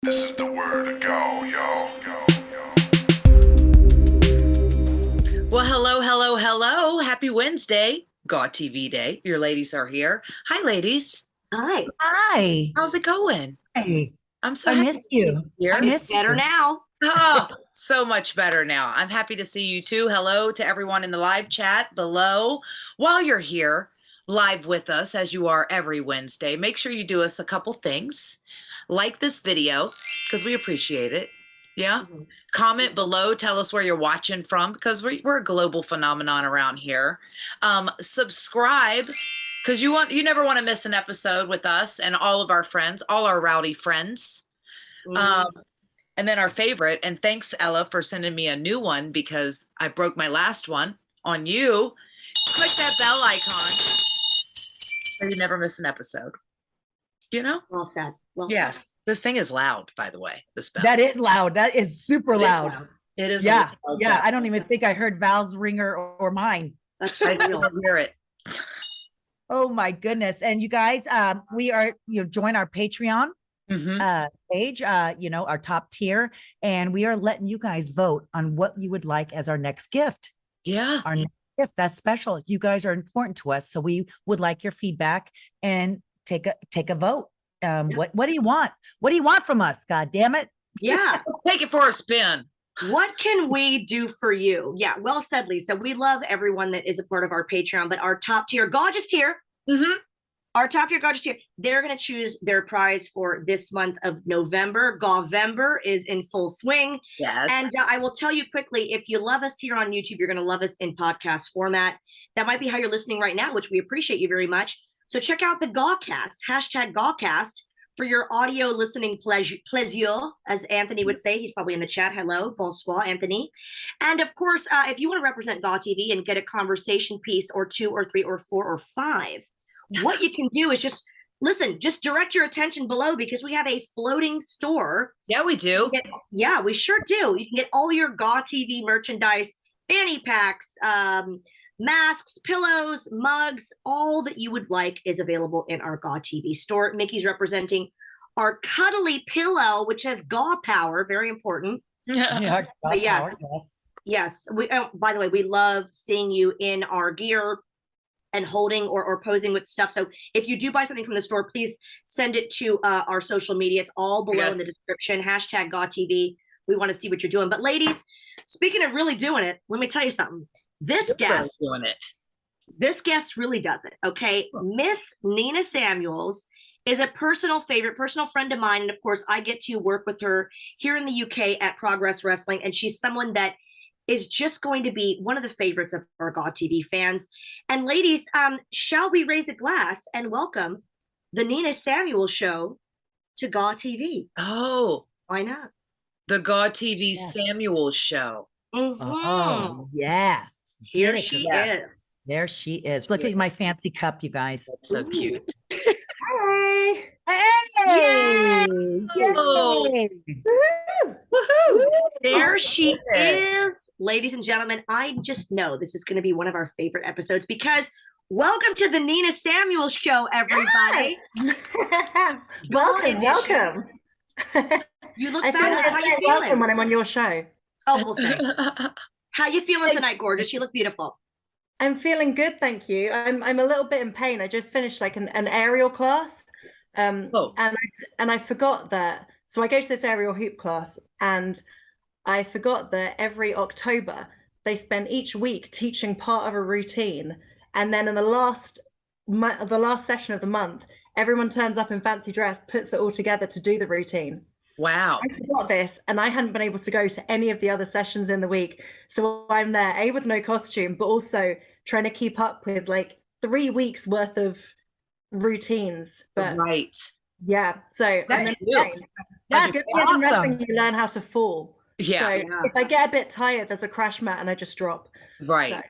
This is the word to go, y'all. Well, hello. Happy Wednesday, GAWTV Day. Your ladies are here. Hi, ladies. Hi. Hi. How's it going? Hey, I'm so I happy missed to see you. here. I missed Better you. now. Oh, so much better now. I'm happy to see you too. Hello to everyone in the live chat below. While you're here live with us, as you are every Wednesday, make sure you do us a couple things. Like this video, because we appreciate it. Yeah. Mhm. Comment below. Tell us where you're watching from, because we're a global phenomenon around here. Subscribe, because you never want to miss an episode with us and all of our friends, all our rowdy friends. And then our favorite, and thanks, Ella, for sending me a new one because I broke my last one on you. Click that bell icon so you never miss an episode. You know? Well said. Well said. Yes. This thing is loud, by the way, this bell. That is loud. That is super It is loud. loud. It is. Yeah. a loud Yeah. bell. I don't even think I heard Val's ringer or mine. That's I right. don't hear it. Oh my goodness. And you guys, we are, join our Patreon Mhm. page, our top tier. And we are letting you guys vote on what you would like as our next gift. Yeah. Our next gift, that's special. You guys are important to us. So we would like your feedback and take a vote. What do you want? What do you want from us? God damn it. Yeah. Take it for a spin. What can we do for you? Yeah. Well said, Lisa. We love everyone that is a part of our Patreon, but our top tier, gorgeous tier, Mhm. our top tier, gorgeous tier, they're going to choose their prize for this month of November. Gawvember is in full swing. Yes. And I will tell you quickly, if you love us here on YouTube, you're going to love us in podcast format. That might be how you're listening right now, which we appreciate you very much. So check out the GAWcast, hashtag GAWcast, for your audio listening pleasure, as Anthony would say. He's probably in the chat. Hello, bonsoir, Anthony. And of course, if you want to represent GAWTV and get a conversation piece or two or three or four or five, what you can do is just direct your attention below, because we have a floating store. Yeah, we do. Yeah, we sure do. You can get all your GAWTV merchandise, fanny packs, masks, pillows, mugs, all that you would like is available in our GAWTV store. Mickey's representing our cuddly pillow, which has GAW power, very important. Yeah, But yes. power, yes. Yes. By the way, we love seeing you in our gear and holding or posing with stuff. So if you do buy something from the store, please send it to our social media. It's all below in the description. Hashtag GAWTV. We want to see what you're doing. But ladies, speaking of really doing it, let me tell you something. This guest really does it. Okay. Miss Nina Samuels is a personal favorite, personal friend of mine. And of course, I get to work with her here in the UK at Progress Wrestling. And she's someone that is just going to be one of the favorites of our GAWTV fans. And ladies, shall we raise a glass and welcome the Nina Samuels Show to GAWTV? Oh, why not? The GAWTV Samuels Show. Oh, yes. Here she is. There she is. Look at my fancy cup, you guys. That's so cute. Hey. Hey! Yay! Woohoo! There she is. Ladies and gentlemen, I just know this is going to be one of our favorite episodes, because welcome to the Nina Samuels Show, everybody. Yes. welcome. You look I feel fabulous. How you welcome feeling? when I'm on your show. Oh, well, thanks. How you feeling tonight, gorgeous? You look beautiful. I'm feeling good, thank you. I'm a little bit in pain. I just finished like an aerial class, and I forgot that. So I go to this aerial hoop class, and I forgot that every October they spend each week teaching part of a routine, and then in the last session of the month, everyone turns up in fancy dress, puts it all together to do the routine. Wow. I forgot this, and I hadn't been able to go to any of the other sessions in the week. So I'm there, with no costume, but also trying to keep up with like 3 weeks worth of routines. But right. Yeah. So That's in awesome. wrestling, you learn how to fall. Yeah. So if I get a bit tired, there's a crash mat and I just drop. Right. So,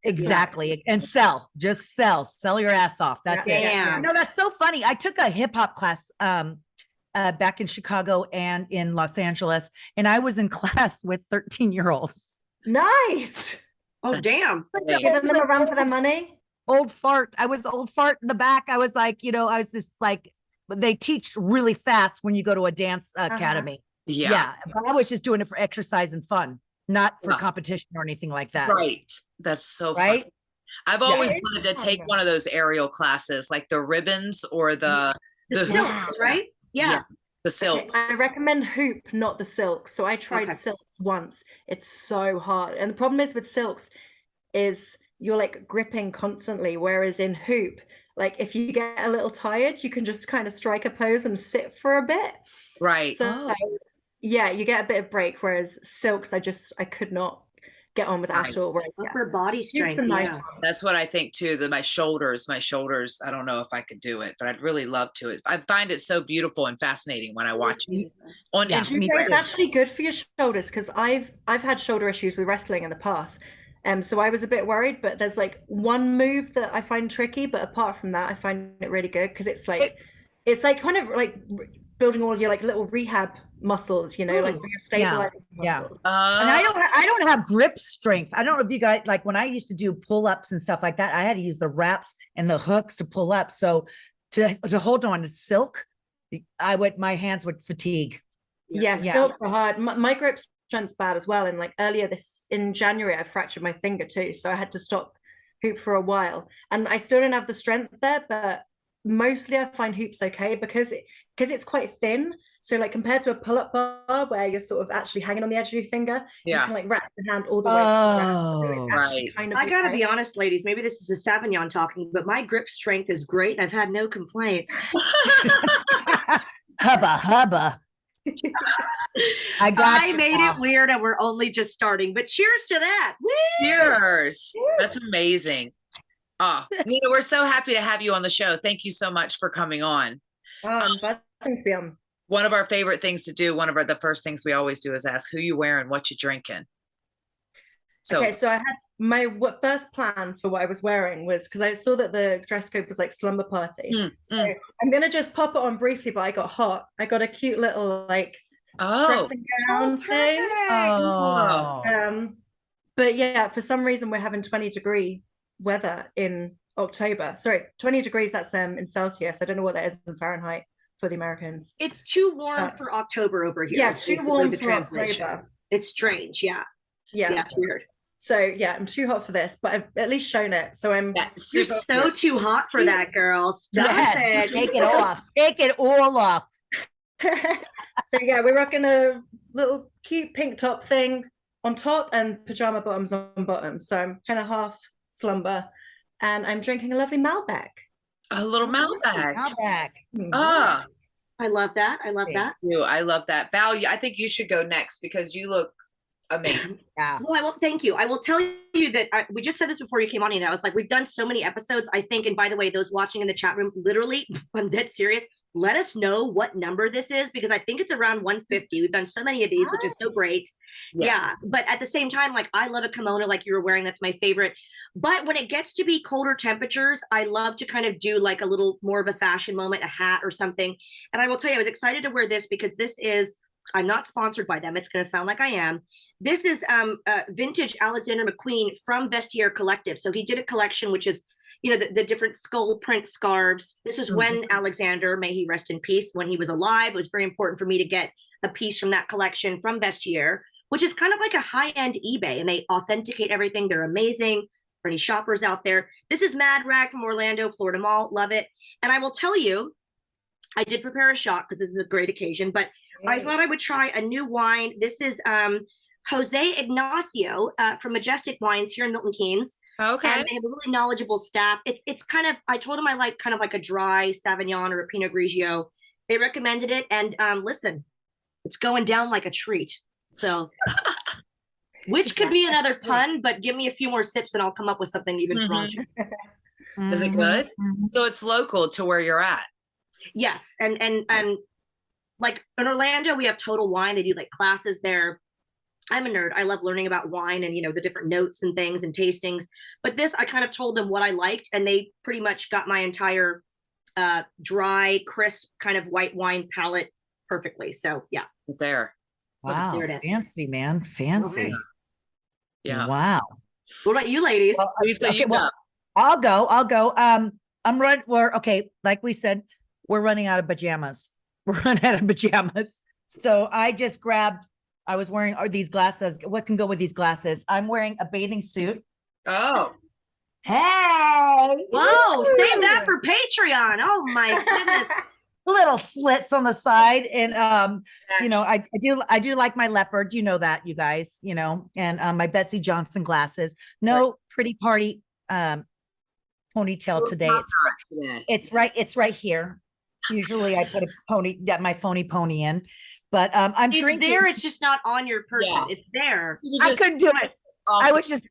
Exactly. And sell your ass off. That's it. Damn. No, that's so funny. I took a hip hop class back in Chicago and in Los Angeles, and I was in class with 13-year-olds. nice. Oh, damn. Giving them a run for their money. Old fart. I was old fart in the back. I was like, I was just like, they teach really fast when you go to a dance academy. Yeah. But I was just doing it for exercise and fun, not for Yeah. competition or anything like that. Right. That's so Right. fun. I've always Yeah. wanted to take one of those aerial classes, like the ribbons or The silks, right? Yeah. the Okay, silks. I recommend hoop, not the silk. So I tried Okay. silks once. It's so hard. And the problem is with silks is you're like gripping constantly. Whereas in hoop, like if you get a little tired, you can just kind of strike a pose and sit for a bit. Right. So yeah, you get a bit of break. Whereas silks, I could not get on with at all. Whereas Upper body strength. super nice Yeah. one. That's what I think too. That my shoulders, I don't know if I could do it, but I'd really love to. I find it so beautiful and fascinating when I watch it on Yeah. Do you know it's actually good for your shoulders? Because I've had shoulder issues with wrestling in the past. So I was a bit worried, but there's like one move that I find tricky, but apart from that, I find it really good because it's like kind of like building all your like little rehab muscles, you know, like when you're stabilizing muscles. And I don't have grip strength. I don't know if you guys, like when I used to do pull-ups and stuff like that, I had to use the wraps and the hooks to pull up. So to hold on to silk, my hands would fatigue. Yeah, silks are hard. My grip strength's bad as well. And like earlier in January, I fractured my finger too. So I had to stop hoop for a while. And I still don't have the strength there, but mostly I find hoops okay because it's quite thin. So like compared to a pull-up bar where you're sort of actually hanging on the edge of your finger, you can like wrap the hand all the way around. Right. I gotta be honest, ladies, maybe this is the Savignon talking, but my grip strength is great and I've had no complaints. hubba. I made it weird and we're only just starting, but cheers to that. Woo! Cheers. That's amazing. Nina, we're so happy to have you on the show. Thank you so much for coming on. Blessings to be on. One of our favorite things to do, the first things we always do is ask who you wearing, what you drinking. So I had my first plan for what I was wearing was because I saw that the dress code was like slumber party. So I'm gonna just pop it on briefly, but I got hot. I got a cute little like dressing gown thing. But yeah, for some reason we're having 20-degree weather in October. Sorry, 20 degrees, that's in Celsius. I don't know what that is in Fahrenheit for the Americans. It's too warm for October over here. Yeah, too warm for October. It's strange. Yeah, it's weird. So yeah, I'm too hot for this, but I've at least shown it. So you're so too hot for that, girl. Stop it. Take it off. Take it all off. So yeah, we're rocking a little cute pink top thing on top and pajama bottoms on bottom. So I'm kind of half slumber, and I'm drinking a lovely Malbec. A little Malbec. I love that. I love that. I love that. Val, I think you should go next because you look amazing. Well, thank you. I will tell you that we just said this before you came on, and I was like, we've done so many episodes, I think. And by the way, those watching in the chat room, literally, I'm dead serious. Let us know what number this is because I think it's around 150. We've done so many of these, which is so great. Yes. Yeah. But at the same time, like I love a kimono like you were wearing. That's my favorite. But when it gets to be colder temperatures, I love to kind of do like a little more of a fashion moment, a hat or something. And I will tell you, I was excited to wear this because this is, I'm not sponsored by them. It's going to sound like I am. This is vintage Alexander McQueen from Vestiaire Collective. So he did a collection, which is, you know, the different skull print scarves. This is when Alexander, may he rest in peace, when he was alive. It was very important for me to get a piece from that collection from Vestiaire, which is kind of like a high-end eBay, and they authenticate everything. They're amazing for any shoppers out there. This is Mad Rag from Orlando, Florida Mall. Love it. And I will tell you, I did prepare a shot because this is a great occasion, but I thought I would try a new wine. This is Jose Ignacio from Majestic Wines here in Milton Keynes. Okay. And they have a really knowledgeable staff. It's kind of, I told them I like kind of like a dry Sauvignon or a Pinot Grigio. They recommended it. And listen, it's going down like a treat. So, which could be another pun, but give me a few more sips and I'll come up with something even raunchier. Is it good? So it's local to where you're at. Yes. And like in Orlando, we have Total Wine. They do like classes there. I'm a nerd. I love learning about wine and, you know, the different notes and things and tastings. But this, I kind of told them what I liked, and they pretty much got my entire dry, crisp kind of white wine palette perfectly. So, yeah. There. Wow. There it is. Fancy, man. Fancy. Okay. Yeah. Wow. What about you, ladies? Lisa, you go. I'll go. I'm right where, okay, like we said, we're running out of pajamas. We're running out of pajamas. So I just grabbed, I was wearing these glasses. What can go with these glasses? I'm wearing a bathing suit. Oh, Hey. Whoa, save that for Patreon. Oh my goodness. Little slits on the side. And you know, I do like my leopard, you know that, you guys, you know, and my Betsy Johnson glasses. No pretty party ponytail today. It's right here. Usually I put my phony pony in. But I'm it's drinking. there, it's just not on your person. Yeah. It's there. I couldn't do it. I was just,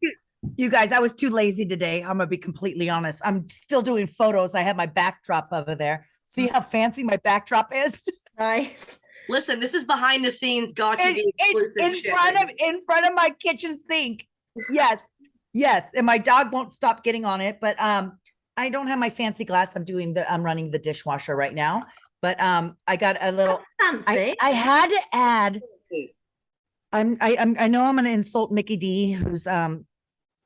you guys, I was too lazy today. I'm gonna be completely honest. I'm still doing photos. I have my backdrop over there. See how fancy my backdrop is? Nice. Listen, this is behind the scenes GAWTV exclusive in shit. in front of my kitchen sink. Yes, yes. And my dog won't stop getting on it. But I don't have my fancy glass. I'm running the dishwasher right now. But I got a little fancy. I had to add. I know I'm gonna insult Mickie D, who's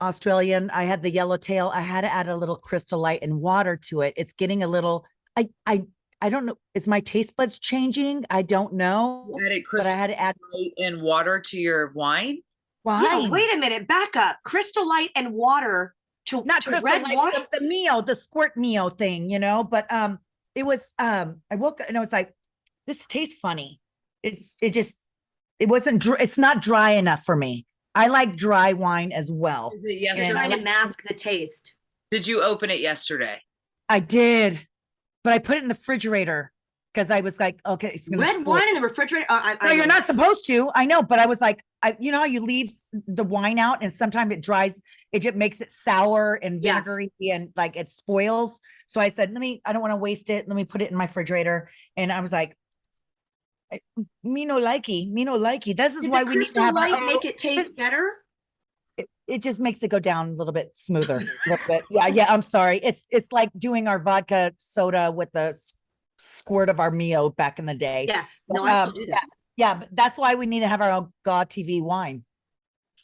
Australian. I had the yellowtail. I had to add a little crystal light and water to it. It's getting a little. I don't know. Is my taste buds changing? I don't know. You added but I had to add light and water to your wine. wine. Yeah, wait a minute, back up. Crystal light and water to Not to crystal red light, wine? the Mio, the squirt Mio thing, you know. But it was I woke up and I was like, this tastes funny. It wasn't it's not dry enough for me. I like dry wine as well. Is it You're yesterday? trying to mask the taste. Did you open it yesterday? I did, but I put it in the refrigerator because I was like, okay, it's gonna Red split. wine in the refrigerator? No, you're not supposed to. I know, but I was like, you know how you leave the wine out and sometimes it dries, it just makes it sour and Yeah. vinegary and like it spoils. So I said, I don't want to waste it. Let me put it in my refrigerator. And I was like, me no likey. This is Did why the we need to crystal have light make it taste better? it just makes it go down a little bit smoother. A little bit. Yeah. I'm sorry. It's like doing our vodka soda with the squirt of our Mio back in the day. Yes. But, No, I still do that. yeah, but that's why we need to have our own GAWTV wine.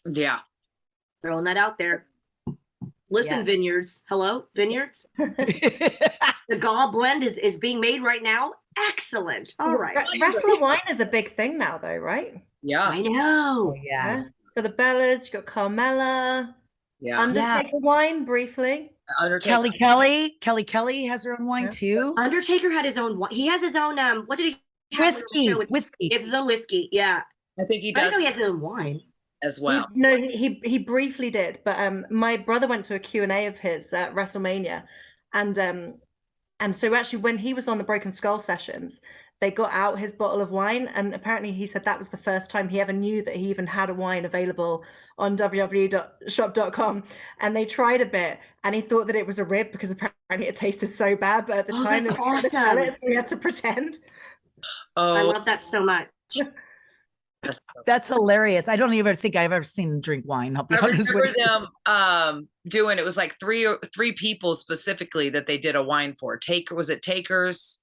Yeah. Throwing that out there. Listen, Yes. vineyards. Hello, vineyards. The GAW blend is being made right now. Excellent. All right. Wrestler wine is a big thing now, though, right? Yeah. I know. Yeah. For the Bellas, you got Carmella, Yeah. Undertaker wine briefly. Undertaker. Kelly has her own wine Yeah. too. Undertaker had his own. He has his own. What did he? have on the show with- Whiskey. He has his own whiskey. Yeah. I think he I does know he has his own wine. as well. He briefly did, but my brother went to a Q&A of his at WrestleMania, and so actually when he was on the Broken Skull sessions, they got out his bottle of wine, and apparently he said that was the first time he ever knew that he even had a wine available on www.shop.com, and they tried a bit and he thought that it was a rib because apparently it tasted so bad, but at the time that's they were trying to sell awesome. it, so we had to pretend. Oh, I love that so much. That's hilarious. I don't even think I've ever seen them drink wine. I'll be I honest remember with you. them doing it was like three people specifically that they did a wine for. Was it Taker's?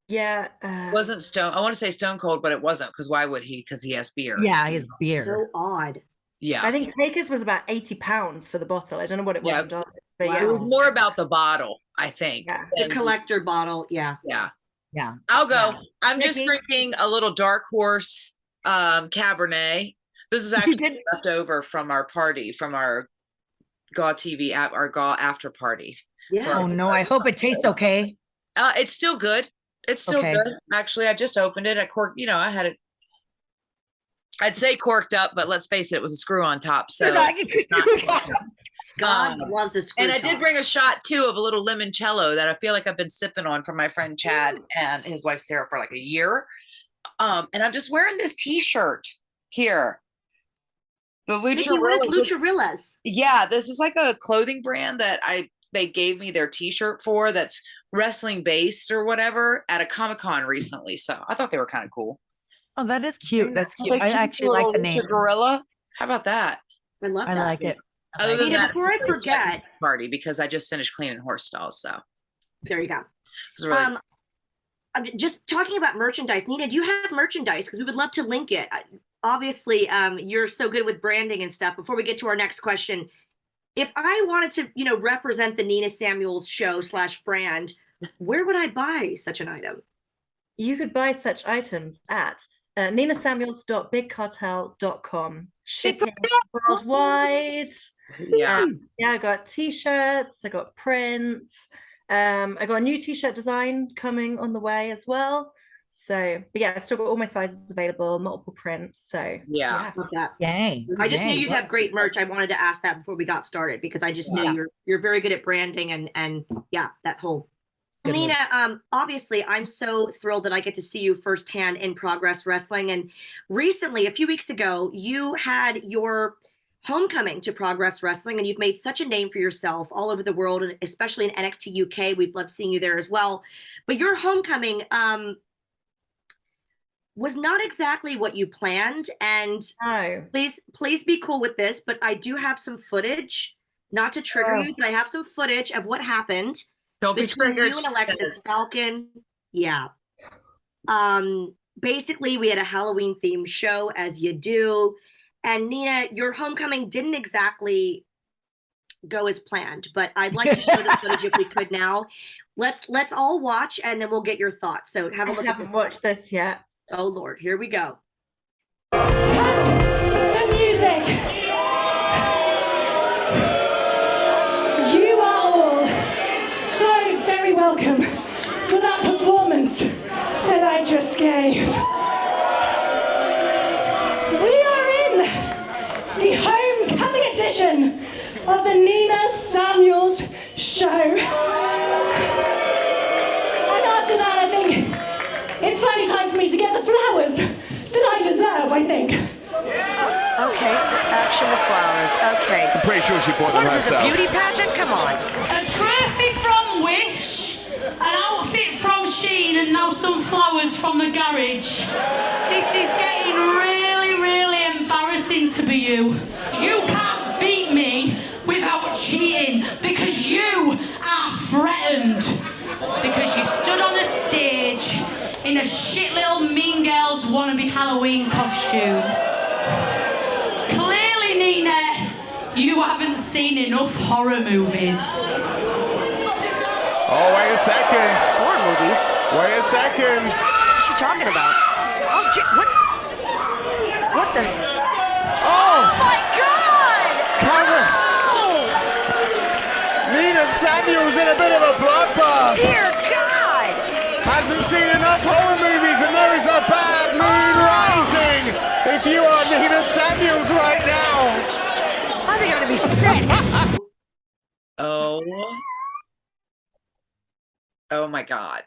Yeah. Wasn't Stone. I want to say Stone Cold, but it wasn't, because why would he? Because he has beer. Yeah, his beer. So odd. Yeah. I think Taker's was about £80 for the bottle. I don't know what it was Yeah. in dollars, but Wow. It yeah. was more about the bottle, I think. Yeah. The than- collector bottle. Yeah. Yeah. Yeah. I'll go. Yeah. I'm just Nikki? drinking a little Dark Horse Cabernet. This is actually left over from our party, from our GAWTV app, our GAW after party. Yeah. Oh no, I hope it tastes okay. It's still good. It's still Okay. good. Actually, I just opened it. I corked, I had it. I'd say corked up, but let's face it, it was a screw on top. So it's not- God loves a screw and I top. did bring a shot too of a little limoncello that I feel like I've been sipping on from my friend Chad and his wife Sarah for like a year. And I'm just wearing this t-shirt here. The Mickey, what is Lucha. Lucharillas? Yeah, this is like a clothing brand that they gave me their t-shirt for that's wrestling based or whatever at a Comic-Con recently. So I thought they were kind of cool. Oh, that is cute. That's cute. Like, I actually like the Lucha name. Gorilla. How about that? I love I that. like it. I Other like than Nina, that, before I it's a very sweaty forget- party because I just finished cleaning horse stalls. So it There you go. was really I'm just talking about merchandise. Nina, do you have merchandise? Because we would love to link it. Obviously, you're so good with branding and stuff. Before we get to our next question, if I wanted to, represent the Nina Samuels show / brand, where would I buy such an item? You could buy such items at ninasamuels.bigcartel.com. Shipping worldwide. Yeah. Yeah, I got t-shirts, I got prints. I got a new t-shirt design coming on the way as well. So, but yeah, I still got all my sizes available, multiple prints. So Yeah. Love that. Yay. I just knew Yay. you'd have great merch. I wanted to ask that before we got started because I just knew you're very good at branding and yeah, that whole. Good Nina, obviously I'm so thrilled that I get to see you firsthand in Progress Wrestling. And recently, a few weeks ago, you had your homecoming to Progress Wrestling, and you've made such a name for yourself all over the world, and especially in NXT UK. We've loved seeing you there as well. But your homecoming was not exactly what you planned. And no. please be cool with this, but I do have some footage, not to trigger you, but I have some footage of what happened. Don't be Between triggered. you and Alexis Falcon. Yeah. Basically, we had a Halloween themed show, as you do. And Nina, your homecoming didn't exactly go as planned, but I'd like to show the footage if we could now. Let's all watch, and then we'll get your thoughts. So have a look. I haven't watched this yet. Oh Lord, here we go. Cut the music. You are all so very welcome for that performance that I just gave. We are in the homecoming edition of the Nina Samuels show. And after that, I think it's finally time for me to get the flowers that I deserve, I think. Okay, actual flowers. Okay. I'm pretty sure she bought them What is this, a herself. beauty pageant? Come on. A trophy from Wish, an outfit from Shein, and now some flowers from the garage. This is getting really, really embarrassing to be you. You can't beat me without cheating because you are threatened. Because you stood on a stage in a shit little Mean Girls wannabe Halloween costume. Clearly, Nina, you haven't seen enough horror movies. Oh, wait a second. Horror movies? Wait a second. What's she talking about? Oh, what? What the? Oh, my God! Karen. Oh! Nina Samuels in a bit of a bloodbath. Dear God! Hasn't seen enough horror movies, and there is a bad moon rising. If you are Nina Samuels right now. I think I'm gonna be sick. Oh my God.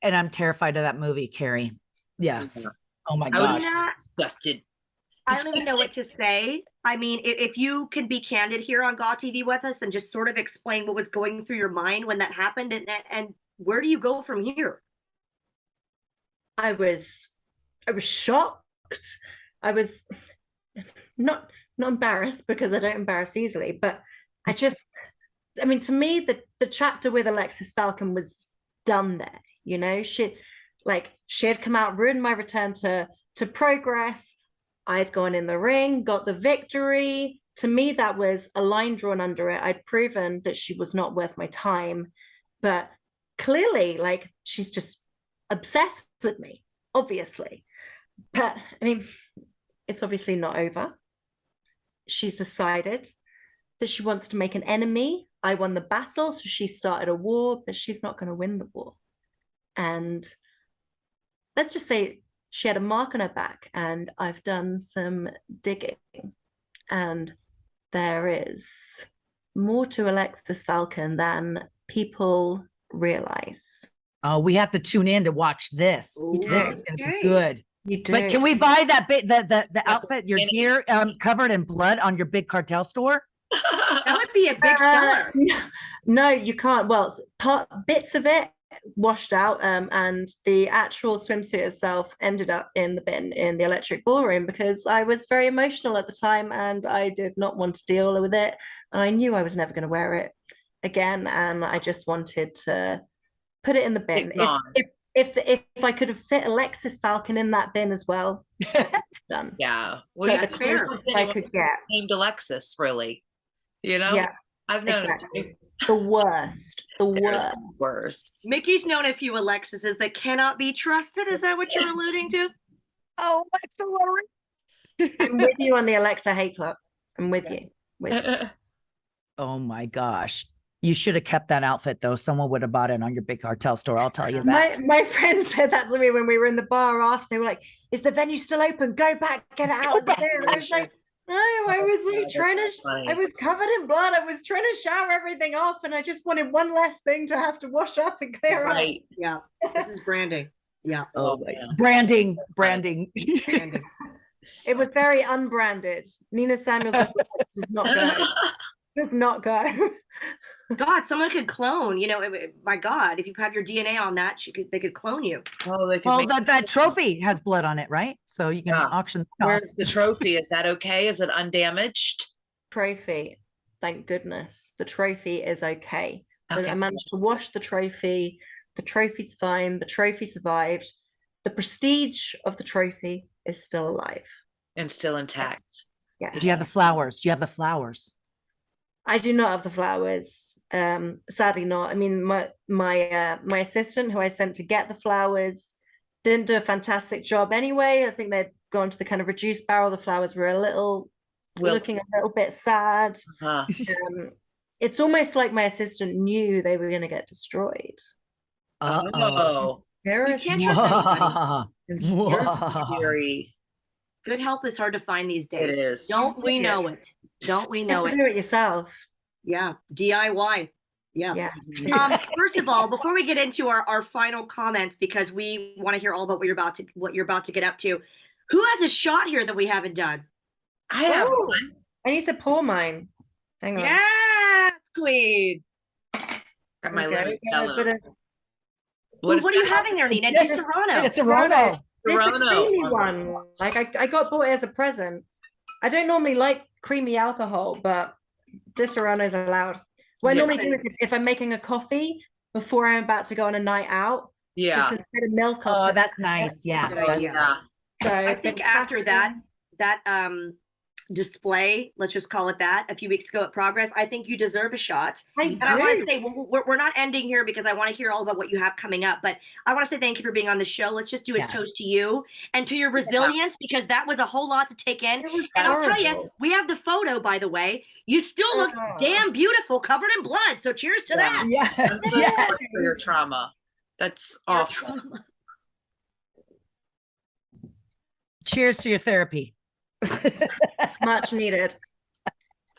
And I'm terrified of that movie, Carrie. Yes. Yeah. Oh my I would gosh. be disgusted. I don't even know what to say. I mean, if you can be candid here on GAWTV with us and just sort of explain what was going through your mind when that happened, and where do you go from here? I was shocked. I was not embarrassed because I don't embarrass easily, but I mean, to me, the chapter with Alexis Falcon was done there. You know, she had come out, ruined my return to Progress. I'd gone in the ring, got the victory. To me, that was a line drawn under it. I'd proven that she was not worth my time, but clearly, like, she's just obsessed with me, obviously. But I mean, it's obviously not over. She's decided that she wants to make an enemy. I won the battle, so she started a war, but she's not going to win the war. And let's just say she had a mark on her back, and I've done some digging, and there is more to Alexis Falcon than people realize. Oh, we have to tune in to watch this. Ooh, This is going to okay. be good. You do. But can we buy that bit, the outfit, your gear covered in blood on your big cartel store? That would be a big seller. No, you can't. Well, bits of it washed out, and the actual swimsuit itself ended up in the bin in the electric ballroom because I was very emotional at the time and I did not want to deal with it. I knew I was never going to wear it again, and I just wanted to put it in the bin. If I could have fit Alexis Falcon in that bin as well, done. Yeah. Well, But you the closest I could get. named Alexis, really. You know? Yeah. I've known Exactly. The worst. The They're worst. the worst. Mickey's known a few Alexises that cannot be trusted. Is that what you're alluding to? Oh, my sorry. I'm with you on the Alexa hate club. I'm with you. With you. Oh my gosh. You should have kept that outfit though. Someone would have bought it on your big cartel store. I'll tell you that. My friend said that to me when we were in the bar after. They were like, "Is the venue still open? Go back, get it out of there." And I was like, "No, I was like trying to. I was covered in blood. I was trying to shower everything off, and I just wanted one less thing to have to wash up and clear up." Right. Yeah. This is branding. Yeah. Oh my God. Branding. Branding. It was very unbranded. Nina Samuels does not go. Does not go. God, someone could clone. You know, my God, if you have your DNA on that, they could clone you. Oh, they could Well, make that trophy has blood on it, right? So you can Yeah. auction that off. Where's the trophy? Is that okay? Is it undamaged? Trophy. Thank goodness. The trophy is okay. So Okay. I managed to wash the trophy. The trophy's fine. The trophy survived. The prestige of the trophy is still alive. And still intact. Yeah. Do you have the flowers? Do you have the flowers? I do not have the flowers. Sadly not. I mean, my assistant who I sent to get the flowers didn't do a fantastic job anyway. I think they'd gone to the kind of reduced barrel. The flowers were looking a little bit sad. Uh-huh. It's almost like my assistant knew they were going to get destroyed. Oh. You can't trust anybody. Conspiracy theory. Good help is hard to find these days. It is. Don't we know it? Don't we know it? Do it yourself. Yeah. DIY. Yeah. Yeah. First of all, before we get into our final comments, because we want to hear all about what you're about to get up to, who has a shot here that we haven't done? I have Oh, one. I need to pour mine. Hang on. Yes, Queen. Got my Okay, lemon got a yellow. bit of- What is are you that? having there, Nina? Yes, Di Serrano. It's a Serrano. It's a Verona. creamy one. Like I got bought it as a present. I don't normally like creamy alcohol, but this Serrano is allowed. What I Yeah. normally do is if I'm making a coffee before I'm about to go on a night out, Yeah. just instead of milk. I'll Oh, put that's nice. Yeah. Yeah. So I think after that display, let's just call it that, a few weeks ago at Progress, I think you deserve a shot. And I want to say, we're not ending here because I want to hear all about what you have coming up, but I want to say thank you for being on the show. Let's just do a Yes. toast to you and to your resilience, because that was a whole lot to take in. It was And I'll tell you, horrible. we have the photo, by the way. You still look damn beautiful, covered in blood. So cheers to that. Yes. I'm so Yes. sorry for your trauma. That's Your awful. trauma. Cheers to your therapy. Much needed.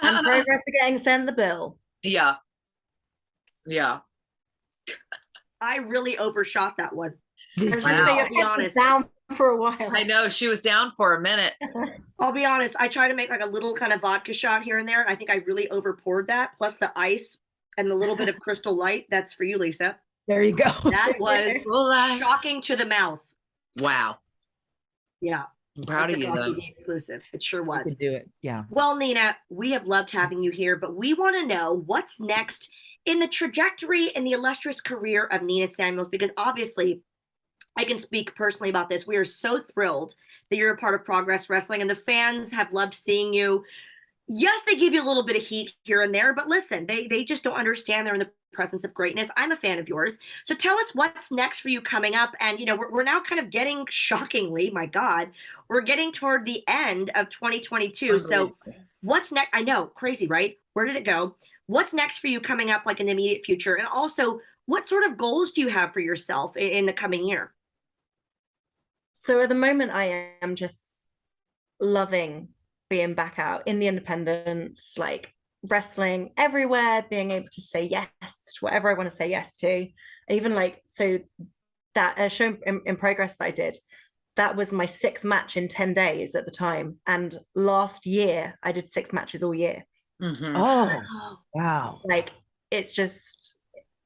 And Progress are getting sent the bill. Yeah. Yeah. I really overshot that one. I was Wow. gonna say, I'll your be head was honest. down for a while. I know she was down for a minute. I'll be honest. I try to make like a little kind of vodka shot here and there. And I think I really over poured that. Plus the ice and the little bit of Crystal Light. That's for you, Lisa. There you go. That was shocking to the mouth. Wow. Yeah. I'm proud of It's a you though. GAWTV exclusive. It sure You was. can do it. Yeah. Well, Nina, we have loved having you here, but we want to know what's next in the trajectory and the illustrious career of Nina Samuels, because obviously I can speak personally about this. We are so thrilled that you're a part of Progress Wrestling, and the fans have loved seeing you. Yes, they give you a little bit of heat here and there, but listen, they just don't understand they're in the presence of greatness. I'm a fan of yours. So tell us what's next for you coming up. And, you know, we're now kind of getting, shockingly, my God, we're getting toward the end of 2022. So what's next? I know, crazy, right? Where did it go? What's next for you coming up, like in the immediate future? And also, what sort of goals do you have for yourself in the coming year? So at the moment, I am just loving being back out in the independents, like wrestling everywhere, being able to say yes to whatever I want to say yes to. And even like, so that show in Progress that I did, that was my 6th match in 10 days at the time. And last year, I did 6 matches all year. Mhm. Oh, wow. Like, it's just,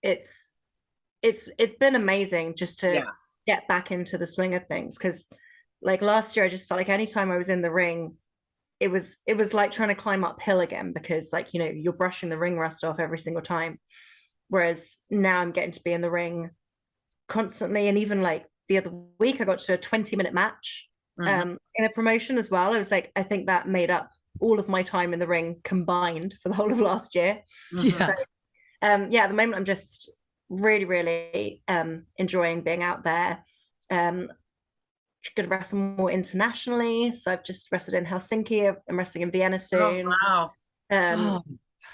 it's been amazing just to get back into the swing of things. Because like last year, I just felt like anytime I was in the ring, it was like trying to climb uphill again, because like, you know, you're brushing the ring rust off every single time. Whereas now I'm getting to be in the ring constantly. And even like the other week, I got to a 20-minute match in a promotion as well. I was like, I think that made up all of my time in the ring combined for the whole of last year. Yeah. So, yeah, at the moment I'm just really, really enjoying being out there. Going to wrestle more internationally. So I've just wrestled in Helsinki. I'm wrestling in Vienna soon. Oh, wow.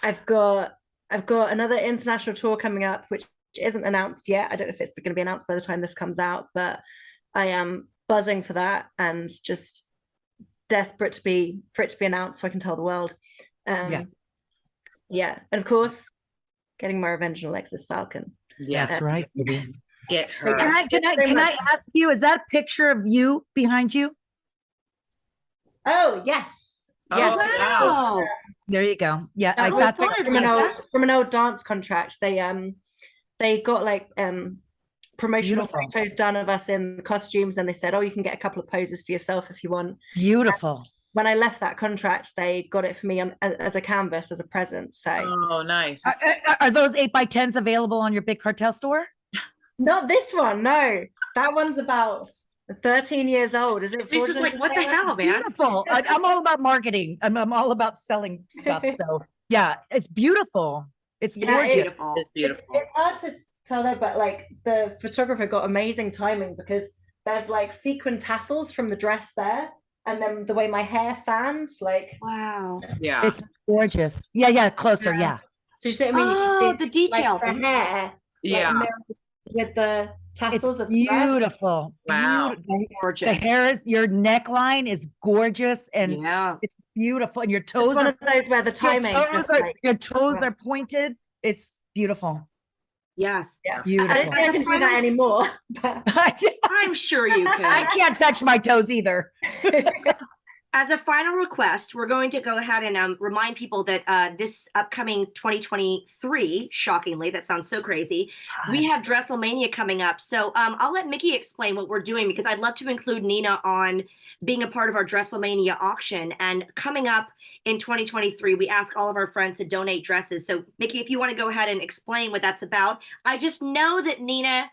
I've got another international tour coming up, which isn't announced yet. I don't know if it's going to be announced by the time this comes out, but I am buzzing for that and just desperate for it to be announced so I can tell the world. Yeah, and of course, getting my revenge on Alexis Falcon. Yeah, that's right, baby. Get her. Can I ask you? Is that a picture of you behind you? Oh yes, yes. Wow. There you go. Yeah, I thought from an old dance contract. They got like promotional photos done of us in costumes, and they said, "Oh, you can get a couple of poses for yourself if you want." Beautiful. And when I left that contract, they got it for me as a canvas, as a present. So, oh, nice. Are those 8x10s available on your Big Cartel store? Not this one. No, that one's about 13 years old. Is it? This is like, what the hell, man? Beautiful. I'm all about marketing. I'm all about selling stuff. So yeah, it's beautiful. It's gorgeous. It's beautiful. It's hard to tell that, but like the photographer got amazing timing because there's like sequin tassels from the dress there, and then the way my hair fanned, like wow. Yeah, it's gorgeous. Yeah, closer. Yeah. So you see what I mean? Oh, the detail. Like the hair. Yeah. Like, with the tassels of the beautiful. Wow. Gorgeous. The hair is, your neckline is gorgeous and it's beautiful. And your toes it's one of those where the timing. Your toes are pointed. It's beautiful. Yes. Yeah. Beautiful. I don't think I can do that anymore. But I'm sure you can. I can't touch my toes either. As a final request, we're going to go ahead and remind people that this upcoming 2023, shockingly, that sounds so crazy, we have WrestleMania coming up. So I'll let Mickie explain what we're doing because I'd love to include Nina on being a part of our WrestleMania auction. And coming up in 2023, we ask all of our friends to donate dresses. So Mickie, if you want to go ahead and explain what that's about. I just know that Nina,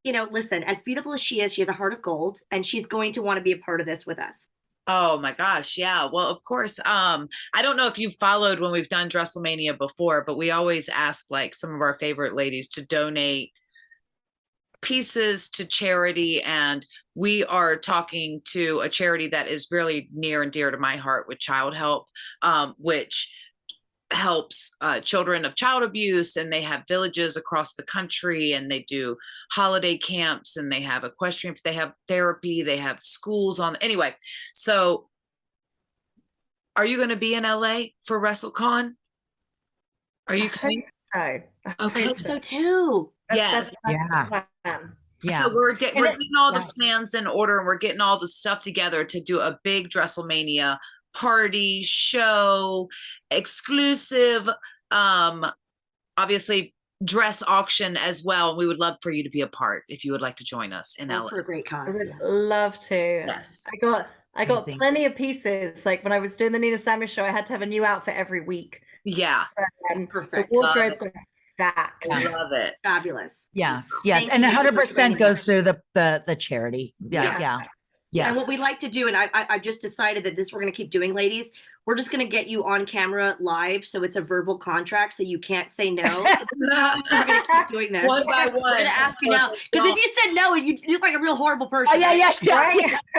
you know, listen, as beautiful as she has a heart of gold, and she's going to want to be a part of this with us. Oh my gosh. Yeah. Well, of course. I don't know if you've followed when we've done WrestleMania before, but we always ask like some of our favorite ladies to donate pieces to charity. And we are talking to a charity that is really near and dear to my heart with Child Help, which helps children of child abuse, and they have villages across the country, and they do holiday camps, and they have equestrian, they have therapy, they have schools on. Anyway, so are you going to be in LA for WrestleCon? Are you coming? So Okay. I hope so too. Yes. Yeah. So we're getting all the plans in order, and we're getting all the stuff together to do a big WrestleMania party, show, exclusive, obviously dress auction as well. We would love for you to be a part if you would like to join us in LA. For a great cause. I would love to. Yes. I got plenty of pieces. Like when I was doing the Nina Samuels show, I had to have a new outfit every week. Yeah. So, perfect. The wardrobe was stacked. I love it. Fabulous. Yes. Thank And you 100% goes to the charity. Yeah. Yes. And what we like to do, and I just decided that this we're going to keep doing, ladies. We're just going to get you on camera live, so it's a verbal contract, so you can't say no. We're going to keep doing this. One by one. We're going to ask you now, because if you said no, you look like a real horrible person. Yeah.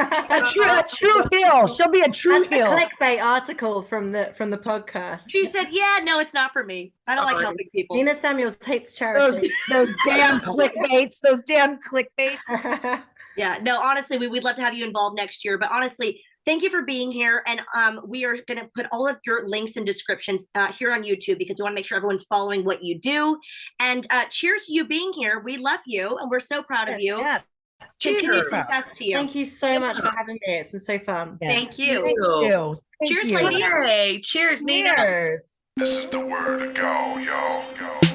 A true heel. She'll be a true heel. A clickbait article from the podcast. She said, "Yeah, no, it's not for me. I don't like helping people." Nina Samuels hates charity. Those damn clickbaits. Those damn clickbaits. Yeah, no, honestly, we'd love to have you involved next year. But honestly, thank you for being here. And we are going to put all of your links and descriptions here on YouTube because we want to make sure everyone's following what you do. And cheers to you being here. We love you, and we're so proud of you. Yes. Continued success to you. Thank you so much for having me. It's been so fun. Yes. Thank you. Thank Cheers, you. ladies. Hey, cheers, Nina. Cheers. This is the word to go, y'all. Go.